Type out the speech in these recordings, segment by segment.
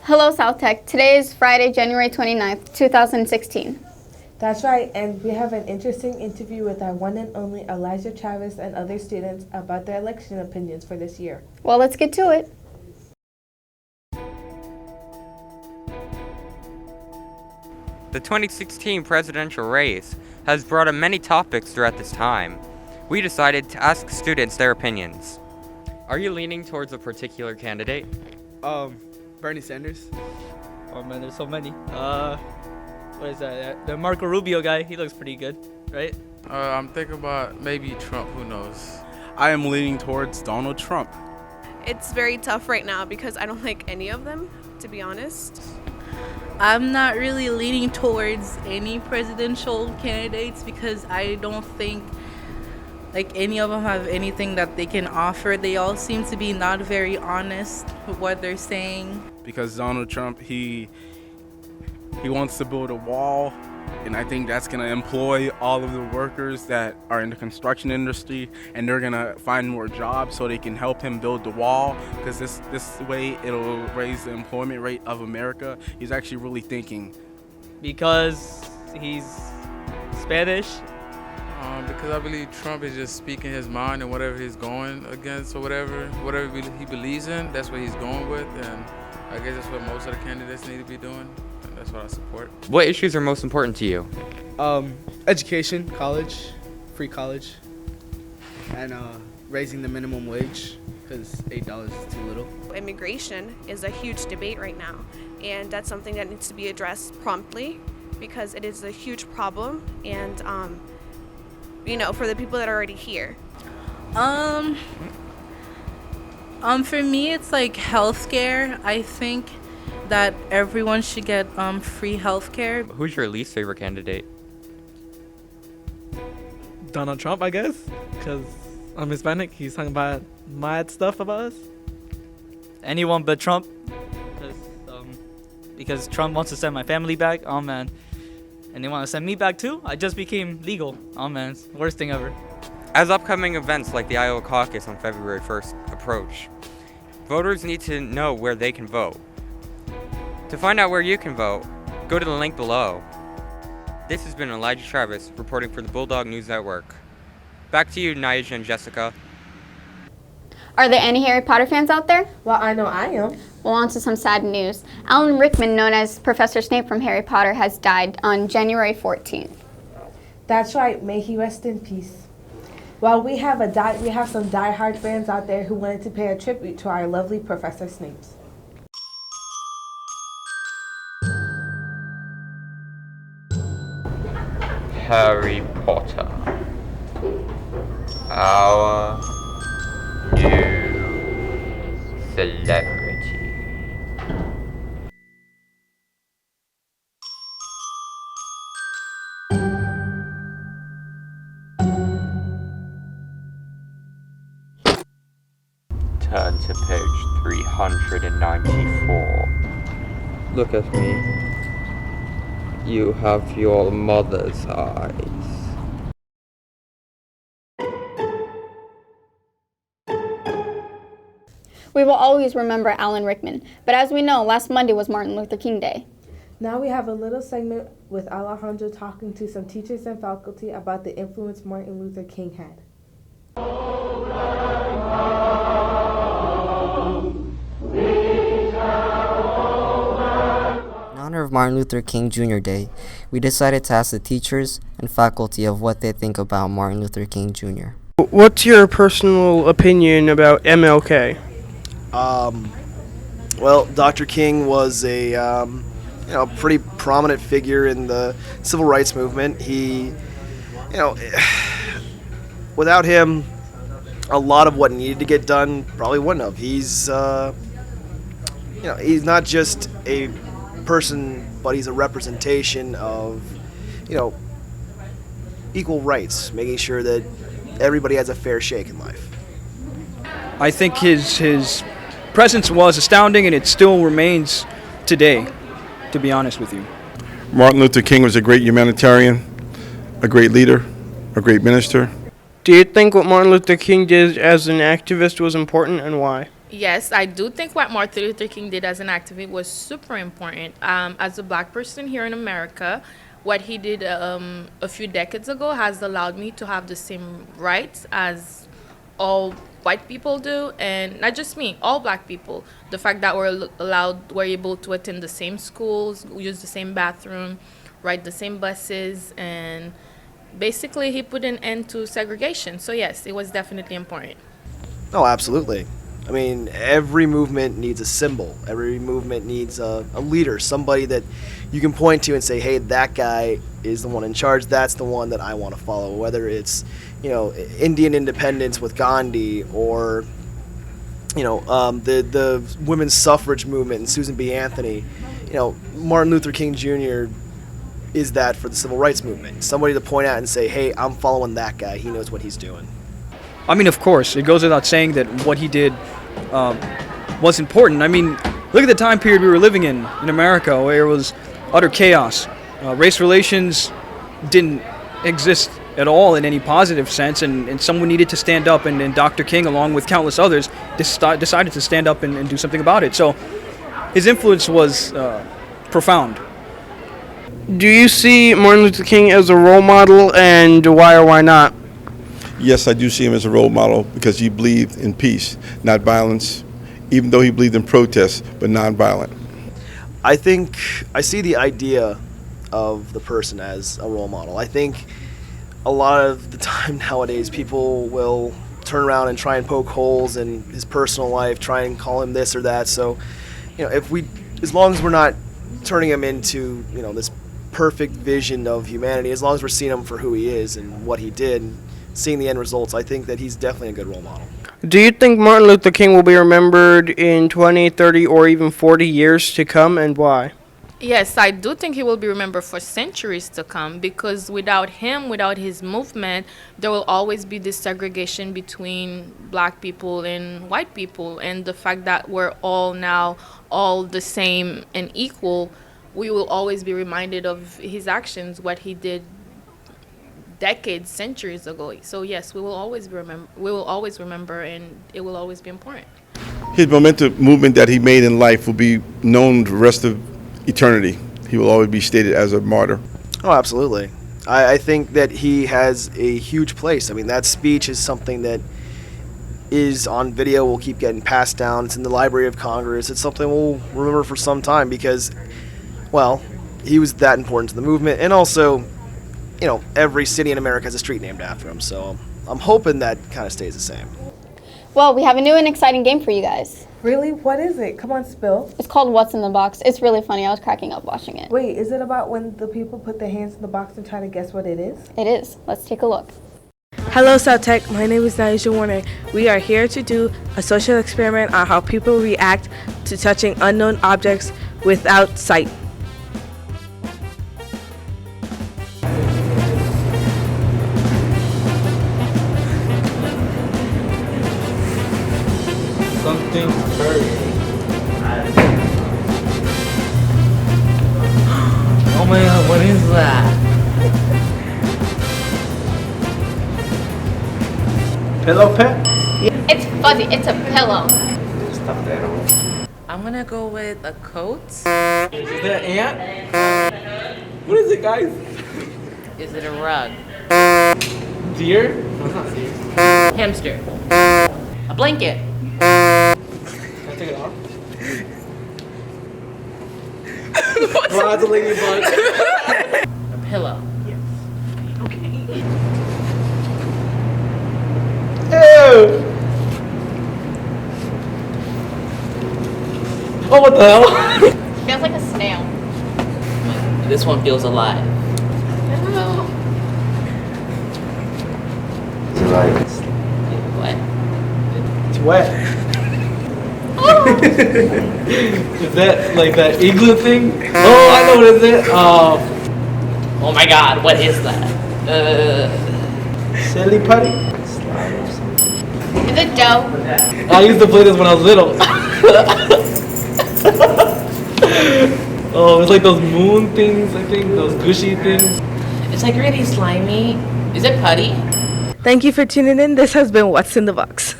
Hello, South Tech. Today is Friday, January 29th, 2016. That's right, and we have an interesting interview with our one and only Elijah Travis and other students about their election opinions for this year. Well, let's get to it. The 2016 presidential race has brought up many topics throughout this time. We decided to ask students their opinions. Are you leaning towards a particular candidate? Bernie Sanders. Oh man, there's so many. What is that? The Marco Rubio guy, he looks pretty good, right? I'm thinking about maybe Trump, who knows? I am leaning towards Donald Trump. It's very tough right now because I don't like any of them, to be honest. I'm not really leaning towards any presidential candidates because I don't think any of them have anything that they can offer. They all seem to be not very honest with what they're saying. Because Donald Trump, he wants to build a wall, and I think that's going to employ all of the workers that are in the construction industry, and they're going to find more jobs so they can help him build the wall, because this way it'll raise the employment rate of America. He's actually really thinking. Because he's Spanish. Because I believe Trump is just speaking his mind and whatever he's going against or whatever he believes in, that's what he's going with, and I guess that's what most of the candidates need to be doing, and that's what I support. What issues are most important to you? Education, college, free college, and raising the minimum wage because $8 is too little. Immigration is a huge debate right now, and that's something that needs to be addressed promptly because it is a huge problem, and for the people that are already here. For me, it's like healthcare. I think that everyone should get free healthcare. Who's your least favorite candidate? Donald Trump, I guess, because I'm Hispanic. He's talking about mad stuff about us. Anyone but Trump, because Trump wants to send my family back. Oh man, and they want to send me back too. I just became legal. Oh man, it's the worst thing ever. As upcoming events like the Iowa caucus on February 1st approach, voters need to know where they can vote. To find out where you can vote, go to the link below. This has been Elijah Travis reporting for the Bulldog News Network. Back to you, Nyjah and Jessica. Are there any Harry Potter fans out there? Well, I know I am. Well, on to some sad news. Alan Rickman, known as Professor Snape from Harry Potter, has died on January 14th. That's right, may he rest in peace. Well, we have some die-hard fans out there who wanted to pay a tribute to our lovely Professor Snape. Harry Potter, our new celebrity. Turn to page 394. Look at me. You have your mother's eyes. We will always remember Alan Rickman, but as we know, last Monday was Martin Luther King Day. Now we have a little segment with Alejandro talking to some teachers and faculty about the influence Martin Luther King had. In honor of Martin Luther King Jr. Day, we decided to ask the teachers and faculty of what they think about Martin Luther King Jr. What's your personal opinion about MLK? Well, Dr. King was a pretty prominent figure in the civil rights movement. He, without him, a lot of what needed to get done probably wouldn't have. He's not just a person, but he's a representation of, equal rights, making sure that everybody has a fair shake in life. I think his presence was astounding, and it still remains today, to be honest with you. Martin Luther King was a great humanitarian, a great leader, a great minister. Do you think what Martin Luther King did as an activist was important, and why? Yes, I do think what Martin Luther King did as an activist was super important. As a black person here in America, what he did a few decades ago has allowed me to have the same rights as all white people do, and not just me, all black people. The fact that we're able to attend the same schools, use the same bathroom, ride the same buses, and basically he put an end to segregation. So yes, it was definitely important. Oh, absolutely. I mean, every movement needs a symbol. Every movement needs a leader, somebody that you can point to and say, hey, that guy is the one in charge. That's the one that I want to follow. Whether it's, Indian independence with Gandhi, or, the women's suffrage movement and Susan B. Anthony. Martin Luther King Jr. is that for the civil rights movement. Somebody to point out and say, hey, I'm following that guy. He knows what he's doing. I mean, of course, it goes without saying that what he did was important. I mean, look at the time period we were living in America, where it was utter chaos. Race relations didn't exist at all in any positive sense, and someone needed to stand up, and Dr. King, along with countless others, decided to stand up and do something about it. So his influence was profound. Do you see Martin Luther King as a role model, and why or why not? Yes, I do see him as a role model because he believed in peace, not violence, even though he believed in protest, but nonviolent. I think I see the idea of the person as a role model. I think a lot of the time nowadays people will turn around and try and poke holes in his personal life, try and call him this or that. So, as long as we're not turning him into, this perfect vision of humanity, as long as we're seeing him for who he is and what he did, and seeing the end results, I think that he's definitely a good role model. Do you think Martin Luther King will be remembered in 20, 30, or even 40 years to come, and why? Yes, I do think he will be remembered for centuries to come, because without him, without his movement, there will always be this segregation between black people and white people. And the fact that we're all now all the same and equal, we will always be reminded of his actions, what he did decades, centuries ago. So yes, we will always remember, and it will always be important. His momentous movement that he made in life will be known the rest of eternity. He will always be stated as a martyr. Oh, absolutely. I think that he has a huge place. I mean, that speech is something that is on video, will keep getting passed down. It's in the Library of Congress. It's something we'll remember for some time because, well, he was that important to the movement. And also, every city in America has a street named after him. So I'm hoping that kind of stays the same. Well, we have a new and exciting game for you guys. Really? What is it? Come on, spill. It's called What's in the Box. It's really funny. I was cracking up watching it. Wait, is it about when the people put their hands in the box and try to guess what it is? It is. Let's take a look. Hello, South-Tech. My name is Naisha Warner. We are here to do a social experiment on how people react to touching unknown objects without sight. Something furry. Oh my god, what is that? Pillow pet? It's fuzzy. It's a pillow. Stuff that on. I'm gonna go with a coat. Is that an ant? What is it, guys? Is it a rug? Deer? No, it's not deer. Hamster. A blanket. Can I take it off? Well, that's a ladybug. A pillow. Yes. Okay. Ew! Oh, what the hell? Feels like a snail. This one feels alive. It's right. What? It's wet. Is that like that igloo thing? Oh, I know what is it. Oh my god, what is that? Silly putty? Is it dough? I used to play this when I was little. Oh, it's like those moon things, I think, those gushy things. It's like really slimy. Is it putty? Thank you for tuning in. This has been What's in the Box.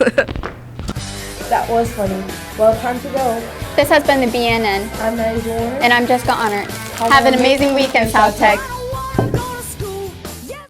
That was funny. Well, time to go. This has been the BNN. I'm Naija Warner. And I'm Jessica Honor. Have an amazing weekend, South Tech.